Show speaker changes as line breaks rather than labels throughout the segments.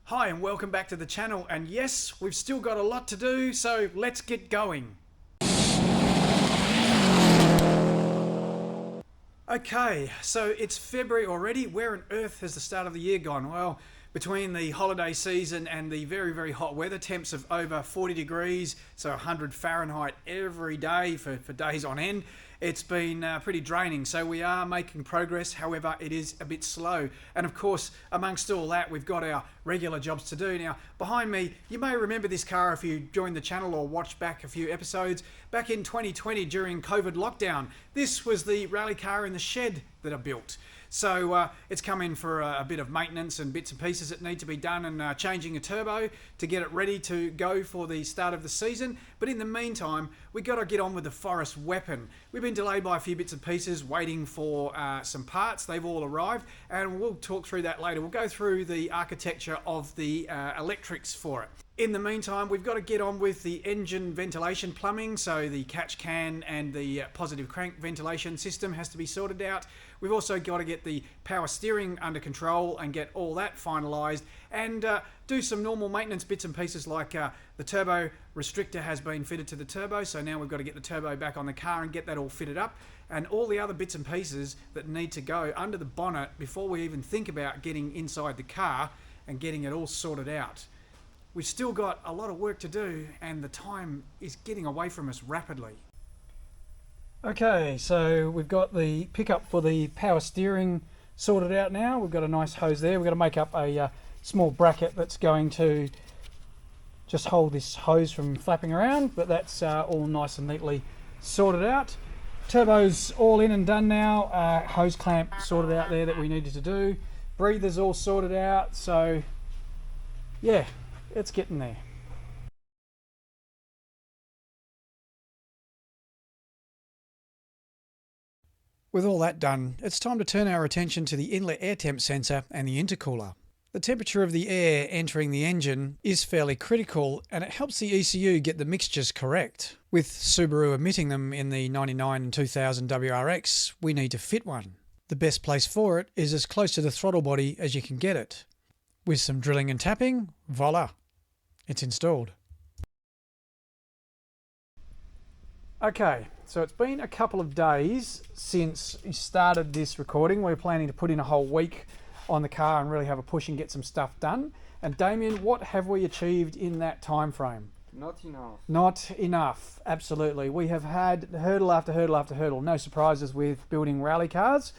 Hi and welcome back to the channel, and yes, we've still got a lot to do, so let's get going. Okay, so it's February already. Where on earth has the start of the year gone? Well, between the holiday season and the very, very hot weather, temps of over 40 degrees, so 100 Fahrenheit every day for days on end, it's been pretty draining. So we are making progress, however, it is a bit slow. And of course, amongst all that, we've got our regular jobs to do. Now, behind me, you may remember this car if you joined the channel or watched back a few episodes. Back in 2020, during COVID lockdown, this was the rally car in the shed that I built. So it's come in for a bit of maintenance and bits and pieces that need to be done, and changing a turbo to get it ready to go for the start of the season. But in the meantime, we got to get on with the Forest Weapon. We've been delayed by a few bits and pieces, waiting for some parts. They've all arrived, and we'll talk through that later. We'll go through the architecture of the electrics for it. In the meantime, we've got to get on with the engine ventilation plumbing, so the catch can and the positive crank ventilation system has to be sorted out. We've also got to get the power steering under control and get all that finalised, and do some normal maintenance bits and pieces like the turbo restrictor has been fitted to the turbo, so now we've got to get the turbo back on the car and get that all fitted up, and all the other bits and pieces that need to go under the bonnet before we even think about getting inside the car and getting it all sorted out. We've still got a lot of work to do, and the time is getting away from us rapidly. Okay, so we've got the pickup for the power steering sorted out now. We've got a nice hose there. We've got to make up a small bracket that's going to just hold this hose from flapping around, but that's all nice and neatly sorted out. Turbo's all in and done now. Hose clamp sorted out there that we needed to do. Breather's all sorted out, so yeah. It's getting there. With all that done, it's time to turn our attention to the inlet air temp sensor and the intercooler. The temperature of the air entering the engine is fairly critical, and it helps the ECU get the mixtures correct. With Subaru emitting them in the 99 and 2000 WRX, we need to fit one. The best place for it is as close to the throttle body as you can get it. With some drilling and tapping, voila! It's installed. Okay, so it's been a couple of days since we started this recording. We're planning to put in a whole week on the car and really have a push and get some stuff done. And Damien, what have we achieved in that time frame?
Not enough.
Not enough, absolutely. We have had hurdle after hurdle after hurdle. No surprises with building rally cars.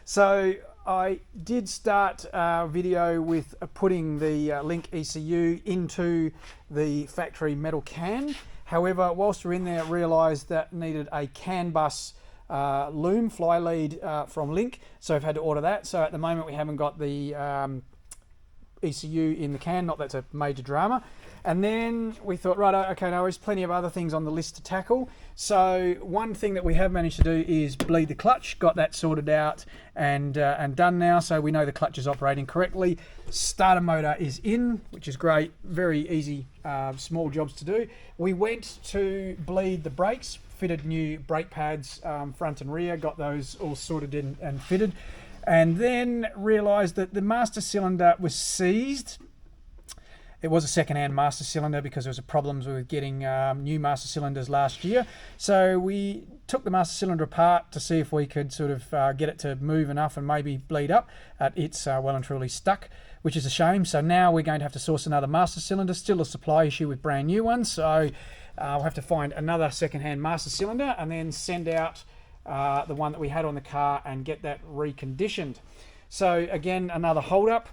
So I did start our video with putting the Link ECU into the factory metal can. However, whilst we're in there, I realised that needed a CAN bus loom fly lead from Link, so I've had to order that. So at the moment we haven't got the ECU in the can, not that's a major drama. And then we thought, right, okay, now there's plenty of other things on the list to tackle. So one thing that we have managed to do is bleed the clutch, got that sorted out and done now, so we know the clutch is operating correctly. Starter motor is in, which is great, very easy, small jobs to do. We went to bleed the brakes, fitted new brake pads front and rear, got those all sorted in and fitted, and then realised that the master cylinder was seized. It was a second-hand master cylinder because there was problems with getting new master cylinders last year. So we took the master cylinder apart to see if we could sort of get it to move enough and maybe bleed up. It's well and truly stuck, which is a shame. So now we're going to have to source another master cylinder. Still a supply issue with brand new ones. So we'll have to find another second-hand master cylinder and then send out the one that we had on the car and get that reconditioned. So again, another hold-up.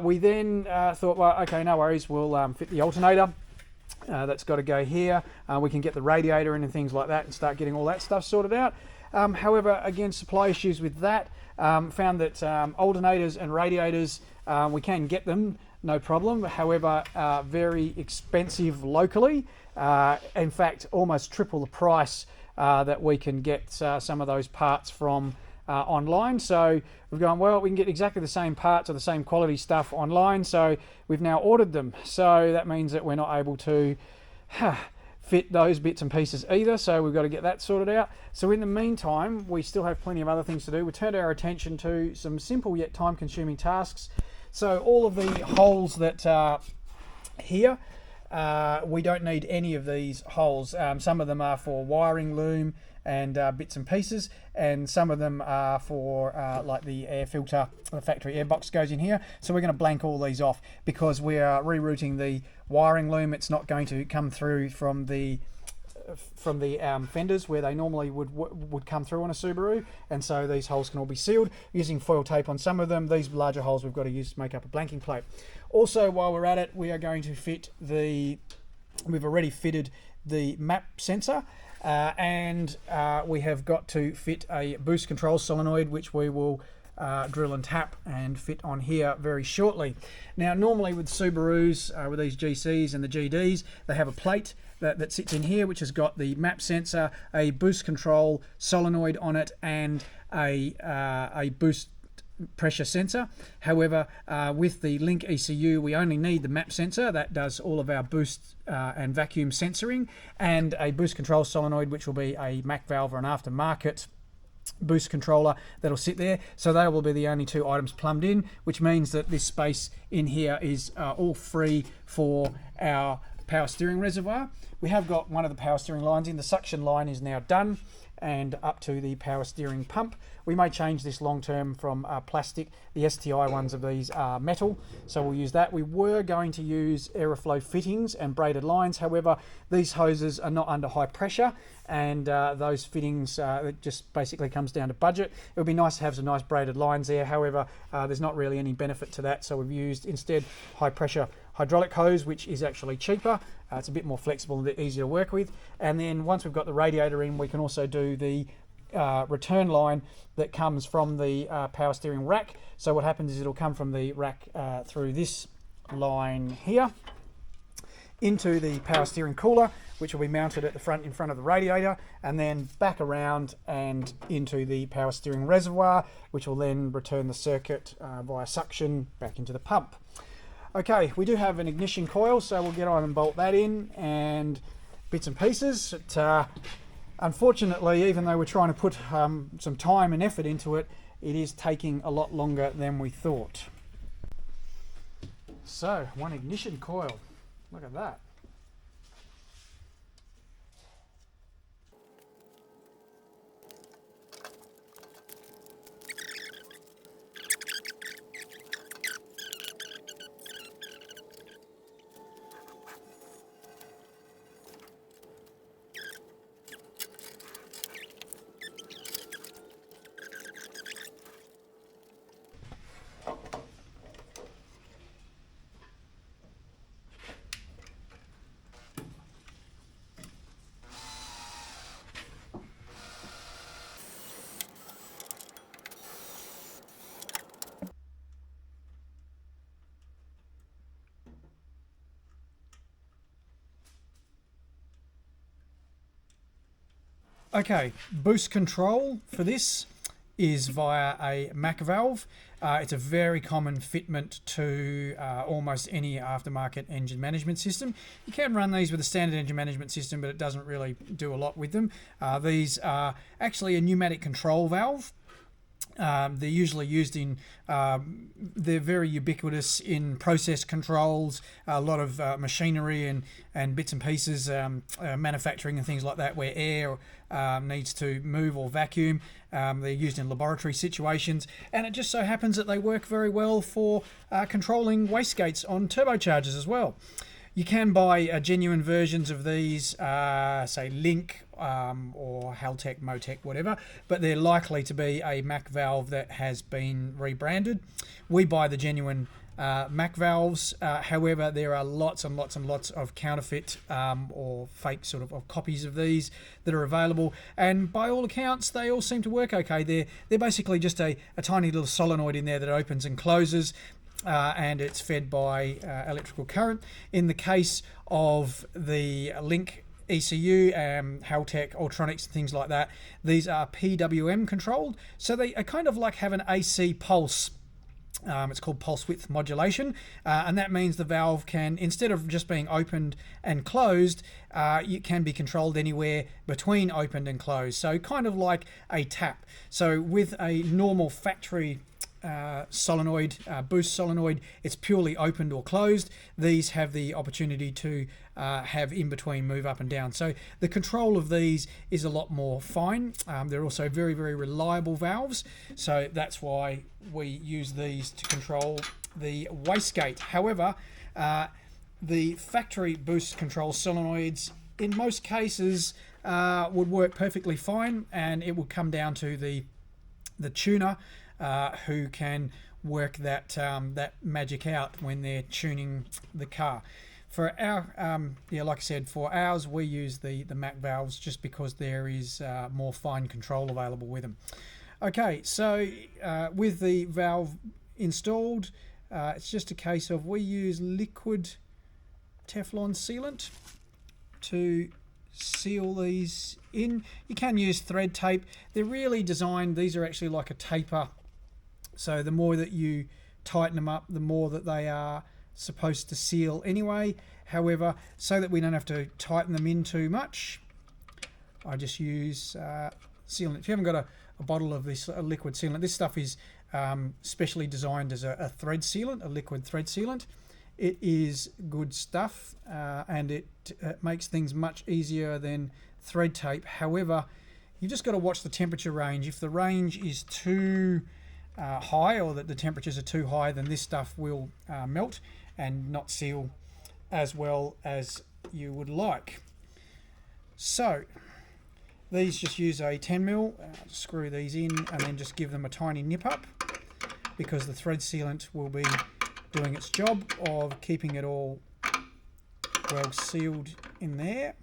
We then thought, well, okay, no worries, we'll fit the alternator. That's got to go here. We can get the radiator in and things like that and start getting all that stuff sorted out. However, again, supply issues with that. Found that alternators and radiators, we can get them, no problem. However, very expensive locally. In fact, almost triple the price that we can get some of those parts from online. So we've gone, well, we can get exactly the same parts or the same quality stuff online, so we've now ordered them. So that means that we're not able to fit those bits and pieces either, so we've got to get that sorted out. So in the meantime, we still have plenty of other things to do. We turned our attention to some simple yet time-consuming tasks, So all of the holes that are here, we don't need any of these holes. Some of them are for wiring loom and bits and pieces, and some of them are for like the air filter, the factory air box goes in here. So we're going to blank all these off because we are rerouting the wiring loom. It's not going to come through from the fenders where they normally would come through on a Subaru, and so these holes can all be sealed using foil tape on some of them. These larger holes we've got to use to make up a blanking plate. Also, while we're at it, we are going to fit we've already fitted the map sensor, and we have got to fit a boost control solenoid, which we will drill and tap and fit on here very shortly. Now, normally with Subarus, with these GCs and the GDs, they have a plate that sits in here, which has got the map sensor, a boost control solenoid on it, and a boost pressure sensor. However, with the Link ECU, we only need the map sensor that does all of our boost and vacuum sensoring, and a boost control solenoid, which will be a Mac valve or an aftermarket boost controller that'll sit there. So they will be the only two items plumbed in, which means that this space in here is all free for our power steering reservoir. We have got one of the power steering lines in. The suction line is now done and up to the power steering pump. We may change this long term from plastic. The STI ones of these are metal, so we'll use that. We were going to use aeroflow fittings and braided lines. However, these hoses are not under high pressure, and those fittings, it just basically comes down to budget. It would be nice to have some nice braided lines there. However, there's not really any benefit to that, so we've used instead high pressure hydraulic hose, which is actually cheaper. It's a bit more flexible and easier to work with. And then once we've got the radiator in, we can also do the return line that comes from the power steering rack. So what happens is it'll come from the rack through this line here into the power steering cooler, which will be mounted at the front in front of the radiator, and then back around and into the power steering reservoir, which will then return the circuit via suction back into the pump. Okay, we do have an ignition coil, so we'll get on and bolt that in and bits and pieces. Unfortunately, even though we're trying to put some time and effort into it, it is taking a lot longer than we thought. So, one ignition coil. Look at that. Okay, boost control for this is via a Mac valve. It's a very common fitment to almost any aftermarket engine management system. You can run these with a standard engine management system, but it doesn't really do a lot with them. These are actually a pneumatic control valve. They're usually used in, they're very ubiquitous in process controls, a lot of machinery and bits and pieces, manufacturing and things like that, where air needs to move or vacuum. They're used in laboratory situations, and it just so happens that they work very well for controlling wastegates on turbochargers as well. You can buy genuine versions of these, say Link or Haltech, Motec, whatever, but they're likely to be a Mac valve that has been rebranded. We buy the genuine Mac valves. However, there are lots and lots and lots of counterfeit or fake sort of copies of these that are available, and by all accounts they all seem to work okay. They're basically just a tiny little solenoid in there that opens and closes, and it's fed by electrical current. In the case of the Link ECU, Haltech, Ultronics, things like that, these are PWM controlled, so they are kind of like have an AC pulse. It's called pulse width modulation, and that means the valve can, instead of just being opened and closed, it can be controlled anywhere between opened and closed, so kind of like a tap. So with a normal factory solenoid, boost solenoid, it's purely opened or closed. These have the opportunity to have in between move up and down. So the control of these is a lot more fine. They're also very, very reliable valves. So that's why we use these to control the wastegate. However, the factory boost control solenoids in most cases would work perfectly fine, and it will come down to the tuner who can work that that magic out when they're tuning the car. For our like I said, for ours we use the Mac valves just because there is more fine control available with them. Okay, so with the valve installed, it's just a case of we use liquid Teflon sealant to seal these in. You can use thread tape. They're really designed, these are actually like a taper, so the more that you tighten them up, the more that they are supposed to seal anyway. However, so that we don't have to tighten them in too much, I just use sealant. If you haven't got a bottle of this liquid sealant, this stuff is specially designed as a thread sealant, a liquid thread sealant. It is good stuff, and it makes things much easier than thread tape. However, you've just got to watch the temperature range. If the range is too high, or that the temperatures are too high, then this stuff will melt and not seal as well as you would like. So these just use a 10mm, screw these in and then just give them a tiny nip up, because the thread sealant will be doing its job of keeping it all well sealed in there.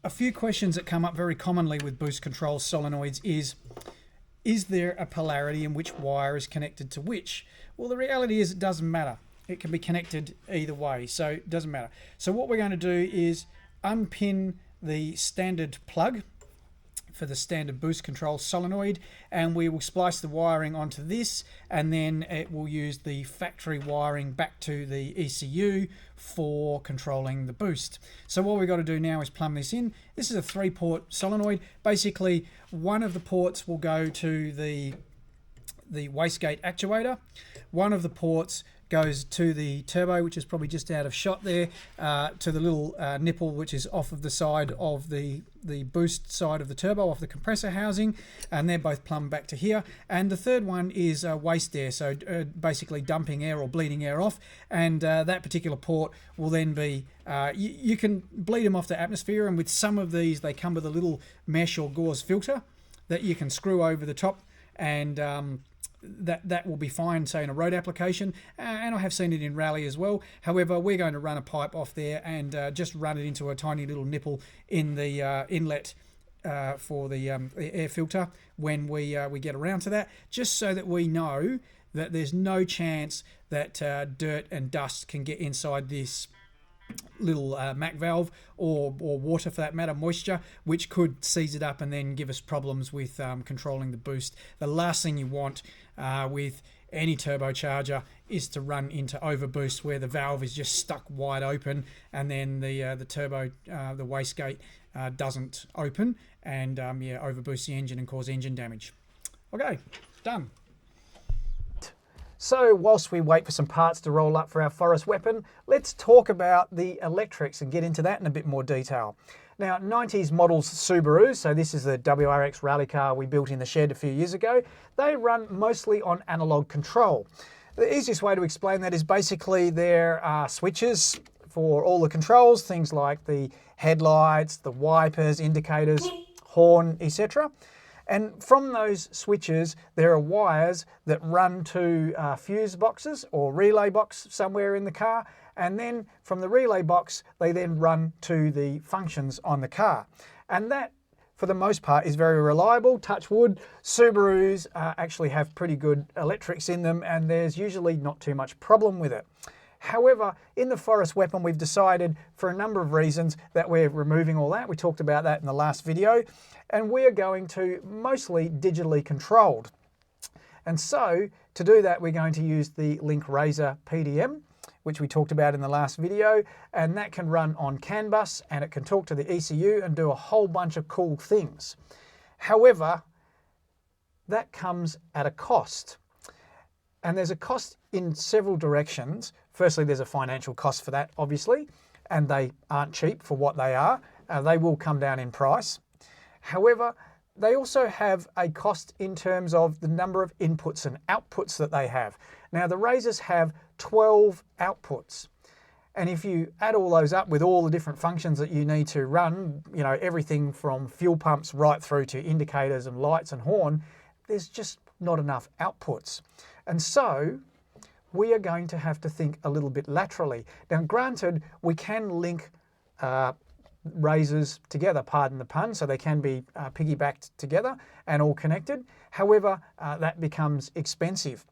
A few questions that come up very commonly with boost control solenoids is there a polarity in which wire is connected to which? Well, the reality is it doesn't matter. It can be connected either way, so it doesn't matter. So what we're going to do is unpin the standard plug for the standard boost control solenoid, and we will splice the wiring onto this, and then it will use the factory wiring back to the ECU for controlling the boost. So what we've got to do now is plumb this in. This is a 3-port solenoid. Basically, one of the ports will go to the wastegate actuator. One of the ports goes to the turbo, which is probably just out of shot there, to the little nipple which is off of the side of the boost side of the turbo, off the compressor housing, and they're both plumbed back to here. And the third one is waste air, so basically dumping air or bleeding air off, and that particular port will then be, you can bleed them off the atmosphere, and with some of these they come with a little mesh or gauze filter that you can screw over the top, and that will be fine, say in a road application, and I have seen it in rally as well. However, we're going to run a pipe off there and just run it into a tiny little nipple in the inlet for the air filter when we get around to that, just so that we know that there's no chance that dirt and dust can get inside this little Mac valve, or water for that matter, moisture, which could seize it up and then give us problems with controlling the boost. The last thing you want with any turbocharger is to run into overboost where the valve is just stuck wide open, and then the turbo, the wastegate doesn't open, and overboost the engine and cause engine damage. Okay, done. So whilst we wait for some parts to roll up for our forest weapon, let's talk about the electrics and get into that in a bit more detail. Now, 90s models Subarus, so this is the WRX rally car we built in the shed a few years ago, they run mostly on analog control. The easiest way to explain that is basically there are switches for all the controls, things like the headlights, the wipers, indicators, horn, etc. And from those switches, there are wires that run to fuse boxes or relay box somewhere in the car. And then from the relay box, they then run to the functions on the car. And that, for the most part, is very reliable. Touch wood, Subarus actually have pretty good electrics in them, and there's usually not too much problem with it. However, in the forest weapon, we've decided for a number of reasons that we're removing all that. We talked about that in the last video, and we are going to mostly digitally controlled. And so to do that, we're going to use the Link Razor PDM, which we talked about in the last video, and that can run on CAN bus and it can talk to the ECU and do a whole bunch of cool things. However, that comes at a cost. And there's a cost in several directions. Firstly, there's a financial cost for that, obviously, and they aren't cheap for what they are. They will come down in price. However, they also have a cost in terms of the number of inputs and outputs that they have. Now, the Razors have 12 outputs. And if you add all those up with all the different functions that you need to run, you know, everything from fuel pumps right through to indicators and lights and horn, there's just not enough outputs. And so we are going to have to think a little bit laterally. Now, granted, we can link Razors together, pardon the pun, so they can be piggybacked together and all connected. However, that becomes expensive.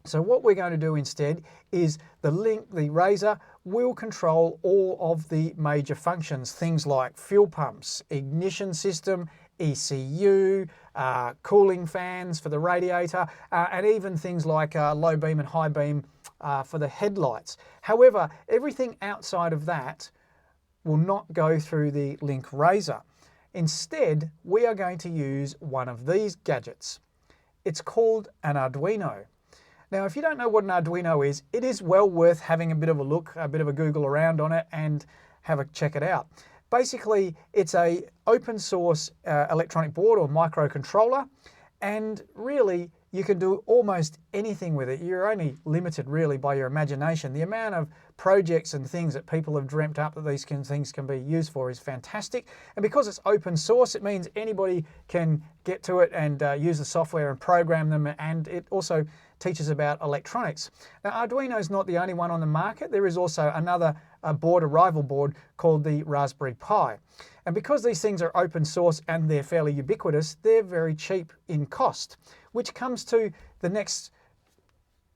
So what we're going to do instead is the Razor will control all of the major functions, things like fuel pumps, ignition system, ECU, cooling fans for the radiator, and even things like low beam and high beam for the headlights. However, everything outside of that will not go through the Link Razor. Instead, we are going to use one of these gadgets. It's called an Arduino. Now, if you don't know what an Arduino is, it is well worth having a bit of a look, a bit of a Google around on it and have a check it out. Basically, it's a open source electronic board or microcontroller, and really you can do almost anything with it. You're only limited really by your imagination. The amount of projects and things that people have dreamt up that these things can be used for is fantastic. And because it's open source, it means anybody can get to it and use the software and program them, and it also teaches about electronics. Now, Arduino is not the only one on the market. There is also another board, a rival board called the Raspberry Pi. And because these things are open source and they're fairly ubiquitous, they're very cheap in cost, which comes to the next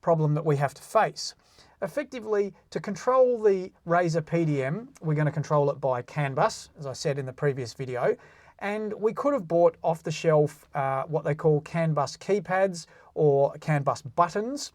problem that we have to face. Effectively, to control the Razor PDM, we're going to control it by CAN bus, as I said in the previous video, and we could have bought off the shelf what they call CAN bus keypads or CAN bus buttons,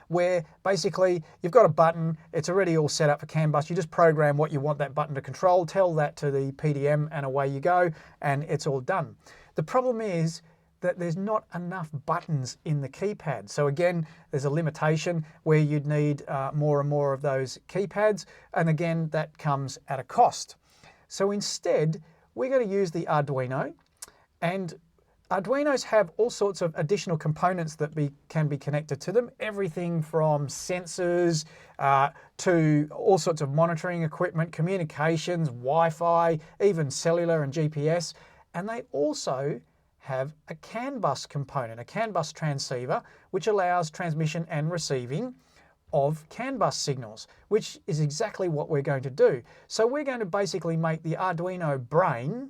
where basically you've got a button, it's already all set up for CAN bus, you just program what you want that button to control, tell that to the PDM, and away you go, and it's all done. The problem is that there's not enough buttons in the keypad. So again, there's a limitation where you'd need more and more of those keypads, and again, that comes at a cost. So instead, we're going to use the Arduino, and Arduinos have all sorts of additional components that can be connected to them, everything from sensors to all sorts of monitoring equipment, communications, Wi-Fi, even cellular and GPS, and they also have a CAN bus component, a CAN bus transceiver, which allows transmission and receiving of CAN bus signals, which is exactly what we're going to do. So we're going to basically make the Arduino brain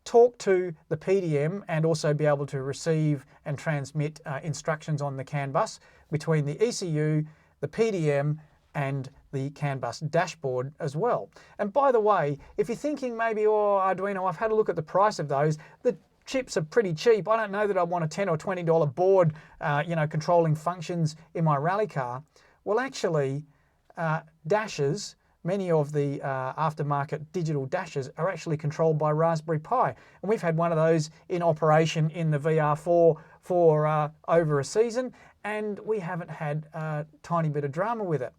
talk to the PDM and also be able to receive and transmit instructions on the CAN bus between the ECU, the PDM, and the CAN bus dashboard as well. And by the way, if you're thinking maybe, oh, Arduino, I've had a look at the price of those, the chips are pretty cheap. I don't know that I want a $10 or $20 board, controlling functions in my rally car. Well, actually, dashes, many of the aftermarket digital dashes are actually controlled by Raspberry Pi. And we've had one of those in operation in the VR4 for over a season, and we haven't had a tiny bit of drama with it.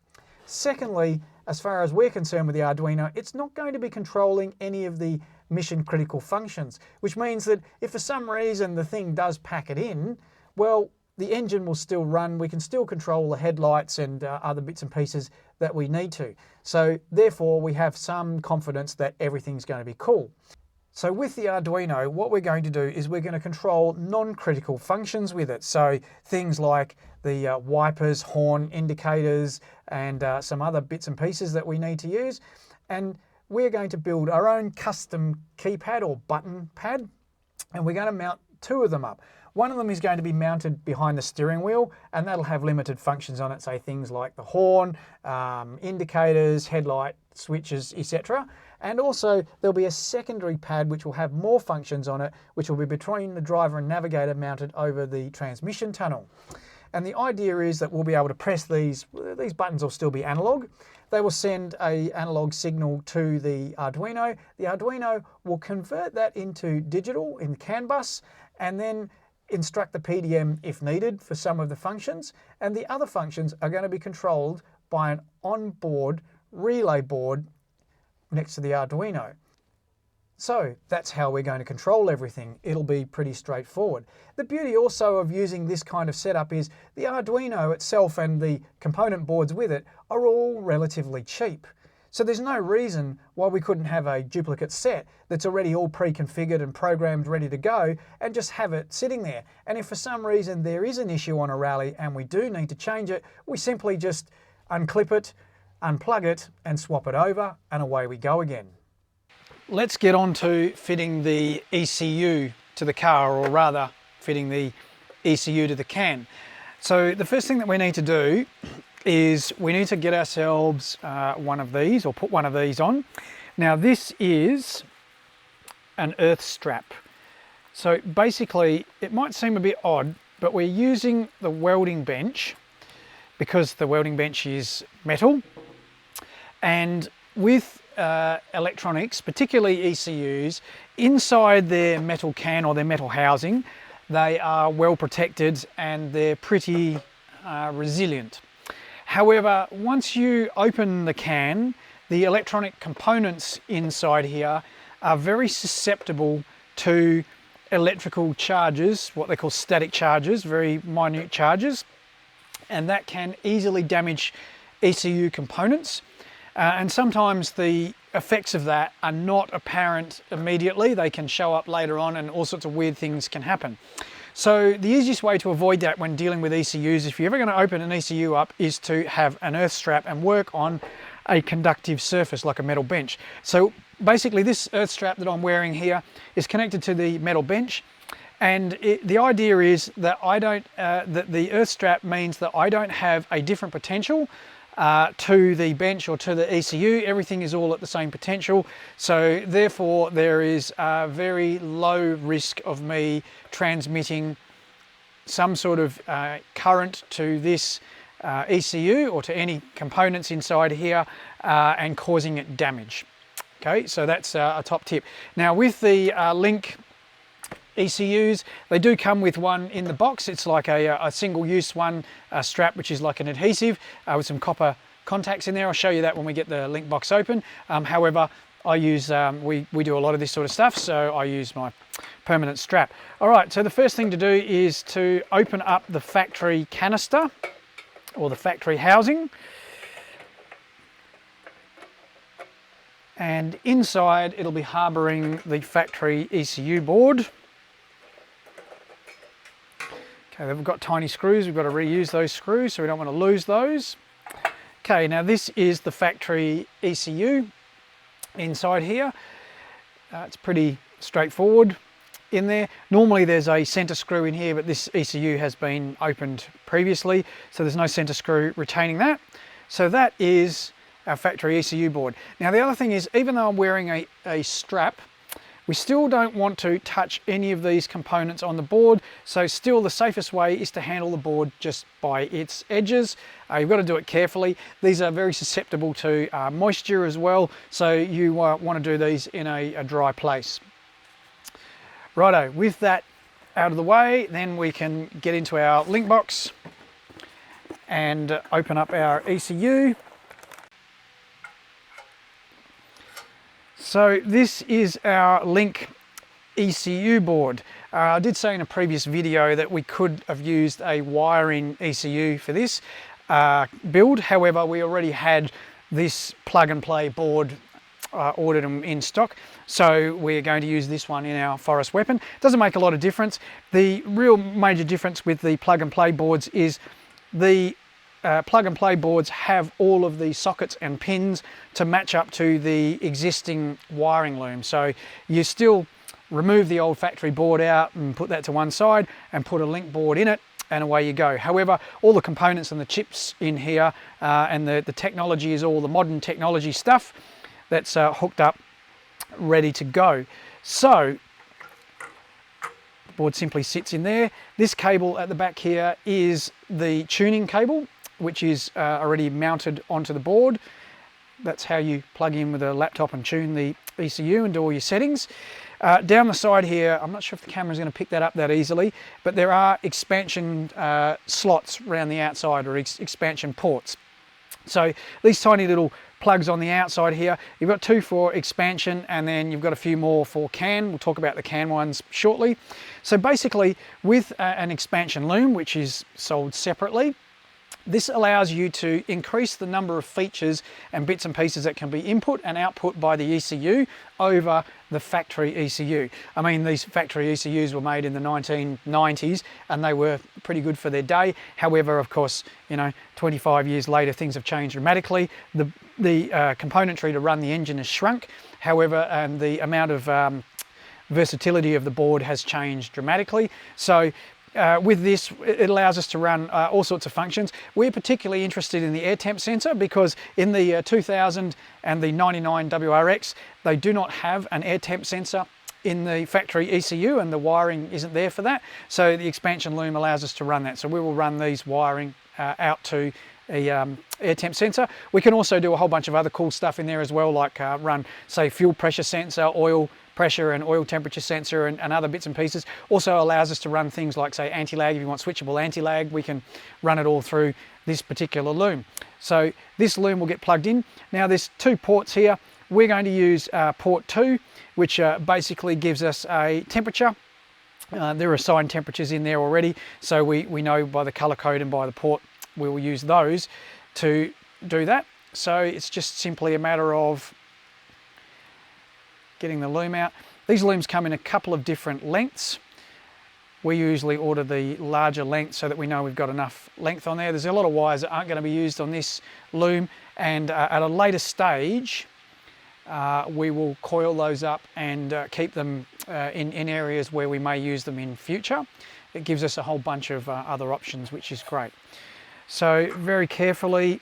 Secondly, as far as we're concerned with the Arduino, it's not going to be controlling any of the mission critical functions, which means that if for some reason the thing does pack it in, well, the engine will still run, we can still control the headlights and other bits and pieces that we need to. So therefore we have some confidence that everything's going to be cool. So with the Arduino, what we're going to do is we're going to control non-critical functions with it. So things like the wipers, horn, indicators, and some other bits and pieces that we need to use. And we're going to build our own custom keypad or button pad, and we're going to mount two of them up. One of them is going to be mounted behind the steering wheel, and that'll have limited functions on it, say things like the horn, indicators, headlight switches, etc. And also there'll be a secondary pad which will have more functions on it, which will be between the driver and navigator, mounted over the transmission tunnel. And the idea is that we'll be able to press these buttons will still be analog. They will send an analog signal to the Arduino. The Arduino will convert that into digital in CAN bus, and then instruct the PDM if needed for some of the functions. And the other functions are going to be controlled by an onboard relay board next to the Arduino. So that's how we're going to control everything. It'll be pretty straightforward. The beauty also of using this kind of setup is the Arduino itself and the component boards with it are all relatively cheap. So there's no reason why we couldn't have a duplicate set that's already all pre-configured and programmed, ready to go, and just have it sitting there. And if for some reason there is an issue on a rally and we do need to change it, we simply just unclip it, unplug it, and swap it over, and away we go again. Let's get on to fitting the ECU to the car, or rather fitting the ECU to the CAN. So the first thing that we need to do is we need to get ourselves one of these, or put one of these on. Now this is an earth strap. So basically it might seem a bit odd, but we're using the welding bench because the welding bench is metal, and with electronics, particularly ECUs, inside their metal can or their metal housing, they are well protected and they're pretty resilient. However, once you open the can, the electronic components inside here are very susceptible to electrical charges, what they call static charges, very minute charges, and that can easily damage ECU components. And sometimes the effects of that are not apparent immediately. They can show up later on, and all sorts of weird things can happen. So the easiest way to avoid that when dealing with ECUs, if you're ever going to open an ECU up, is to have an earth strap and work on a conductive surface like a metal bench. So basically this earth strap that I'm wearing here is connected to the metal bench, and the idea is that that the earth strap means that I don't have a different potential to the bench or to the ECU. Everything is all at the same potential, so therefore there is a very low risk of me transmitting some sort of current to this ECU or to any components inside here and causing it damage. Okay, so that's a top tip. Now with the Link ECUs, they do come with one in the box. It's like a single-use one, a strap which is like an adhesive with some copper contacts in there. I'll show you that when we get the Link box open. However, I use, we do a lot of this sort of stuff, so I use my permanent strap. All right, so the first thing to do is to open up the factory canister or the factory housing. And inside it'll be harbouring the factory ECU board. Okay, we've got tiny screws, we've got to reuse those screws, so we don't want to lose those. Okay, now this is the factory ECU inside here. It's pretty straightforward in there. Normally there's a centre screw in here, but this ECU has been opened previously, so there's no centre screw retaining that. So that is our factory ECU board. Now the other thing is, even though I'm wearing a strap, we still don't want to touch any of these components on the board, so still the safest way is to handle the board just by its edges. You've got to do it carefully. These are very susceptible to moisture as well, so you want to do these in a dry place. Righto, with that out of the way, then we can get into our Link box and open up our ECU. So this is our Link ECU board. I did say in a previous video that we could have used a wiring ECU for this build. However, we already had this plug and play board ordered in stock, so we're going to use this one in our Forest Weapon. It doesn't make a lot of difference. The real major difference with the plug and play boards is the plug and play boards have all of the sockets and pins to match up to the existing wiring loom. So you still remove the old factory board out and put that to one side and put a link board in it, and away you go. However, all the components and the chips in here and the technology is all the modern technology stuff that's hooked up, ready to go. So the board simply sits in there. This cable at the back here is the tuning cable, which is already mounted onto the board. That's how you plug in with a laptop and tune the ECU and do all your settings. Down the side here, I'm not sure if the camera's going to pick that up that easily, but there are expansion slots around the outside, or expansion ports. So these tiny little plugs on the outside here, you've got 2 for expansion, and then you've got a few more for CAN. We'll talk about the CAN ones shortly. So basically, with an expansion loom, which is sold separately, this allows you to increase the number of features and bits and pieces that can be input and output by the ECU over the factory ECU. I mean, these factory ECUs were made in the 1990s and they were pretty good for their day. However, of course, you know, 25 years later, things have changed dramatically. The componentry to run the engine has shrunk. However, the amount of versatility of the board has changed dramatically. So with this, it allows us to run all sorts of functions. We're particularly interested in the air temp sensor because in the 2000 and the 99 WRX, they do not have an air temp sensor in the factory ECU, and the wiring isn't there for that. So the expansion loom allows us to run that. So we will run these wiring out to a air temp sensor. We can also do a whole bunch of other cool stuff in there as well, like run, say, fuel pressure sensor, oil pressure and oil temperature sensor, and other bits and pieces. Also allows us to run things like, say, anti-lag. If you want switchable anti-lag, we can run it all through this particular loom. So this loom will get plugged in. Now there's 2 ports here. We're going to use port 2, which basically gives us a temperature. There are assigned temperatures in there already, so we know by the color code and by the port we will use those to do that. So it's just simply a matter of getting the loom out. These looms come in a couple of different lengths. We usually order the larger length so that we know we've got enough length on there. There's a lot of wires that aren't going to be used on this loom, and at a later stage we will coil those up and keep them in areas where we may use them in future. It gives us a whole bunch of other options, which is great. So very carefully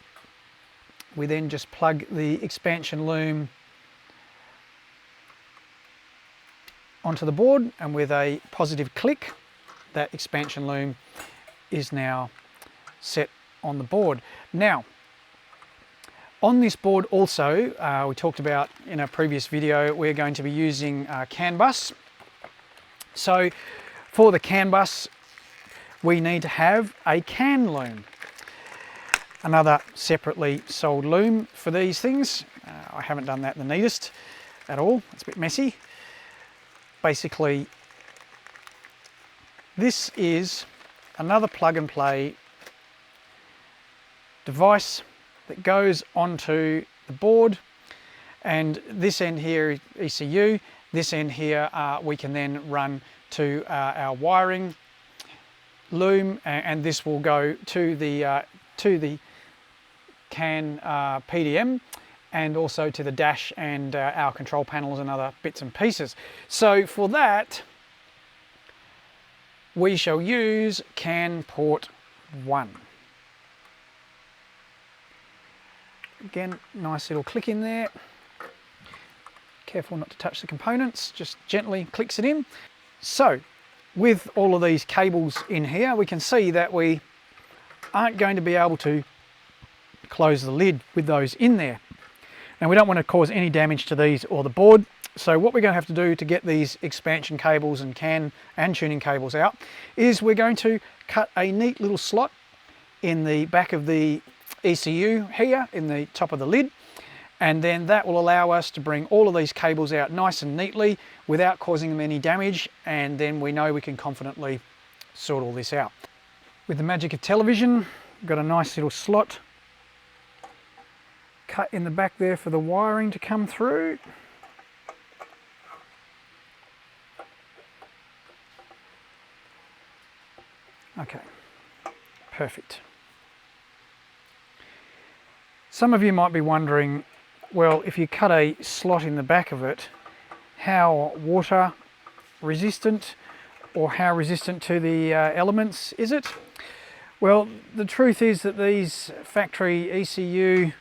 we then just plug the expansion loom onto the board, and with a positive click, that expansion loom is now set on the board. Now, on this board also, we talked about in a previous video, we're going to be using CAN bus. So for the CAN bus, we need to have a CAN loom. Another separately sold loom for these things. I haven't done that the neatest at all. It's a bit messy. Basically, this is another plug and play device that goes onto the board, and this end here is ECU, this end here we can then run to our wiring loom, and this will go to the CAN PDM, and also to the dash and our control panels and other bits and pieces. So for that, we shall use CAN port 1. Again, nice little click in there. Careful not to touch the components, just gently clicks it in. So with all of these cables in here, we can see that we aren't going to be able to close the lid with those in there. Now we don't want to cause any damage to these or the board, so what we're going to have to do to get these expansion cables and CAN and tuning cables out is we're going to cut a neat little slot in the back of the ECU here in the top of the lid, and then that will allow us to bring all of these cables out nice and neatly without causing them any damage, and then we know we can confidently sort all this out. With the magic of television, we've got a nice little slot cut in the back there for the wiring to come through. Okay, perfect. Some of you might be wondering, well, if you cut a slot in the back of it, how water resistant, or how resistant to the elements is it? Well, the truth is that these factory ECU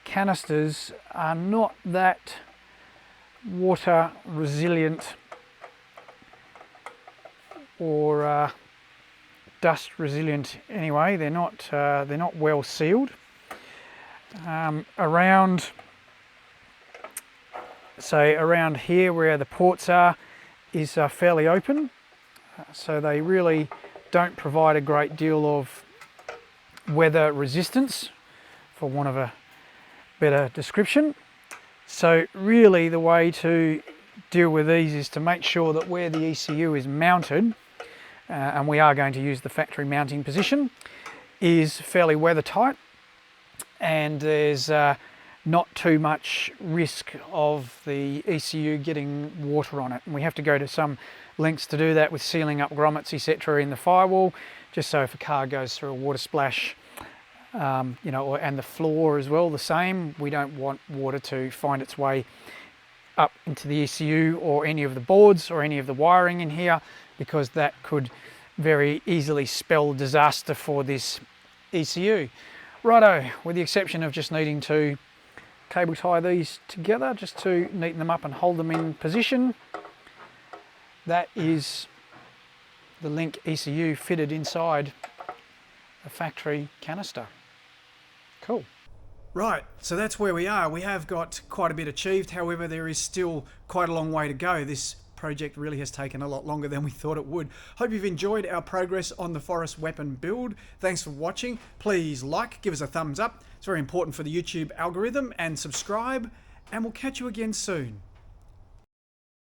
canisters are not that water resilient or dust resilient anyway. They're not well sealed. Around here where the ports are is fairly open, so they really don't provide a great deal of weather resistance, for want of a better description. So really the way to deal with these is to make sure that where the ECU is mounted, and we are going to use the factory mounting position, is fairly weather tight, and there's not too much risk of the ECU getting water on it. And we have to go to some lengths to do that with sealing up grommets, etc. in the firewall, just so if a car goes through a water splash, you know, and the floor as well, the same. We don't want water to find its way up into the ECU or any of the boards or any of the wiring in here, because that could very easily spell disaster for this ECU. Righto, with the exception of just needing to cable tie these together just to neaten them up and hold them in position. That is the link ECU fitted inside a factory canister. Cool. Right, so that's where we are. We have got quite a bit achieved. However, there is still quite a long way to go. This project really has taken a lot longer than we thought it would. Hope you've enjoyed our progress on the Forest weapon build. Thanks for watching. Please like, give us a thumbs up. It's very important for the YouTube algorithm, and subscribe, and we'll catch you again soon.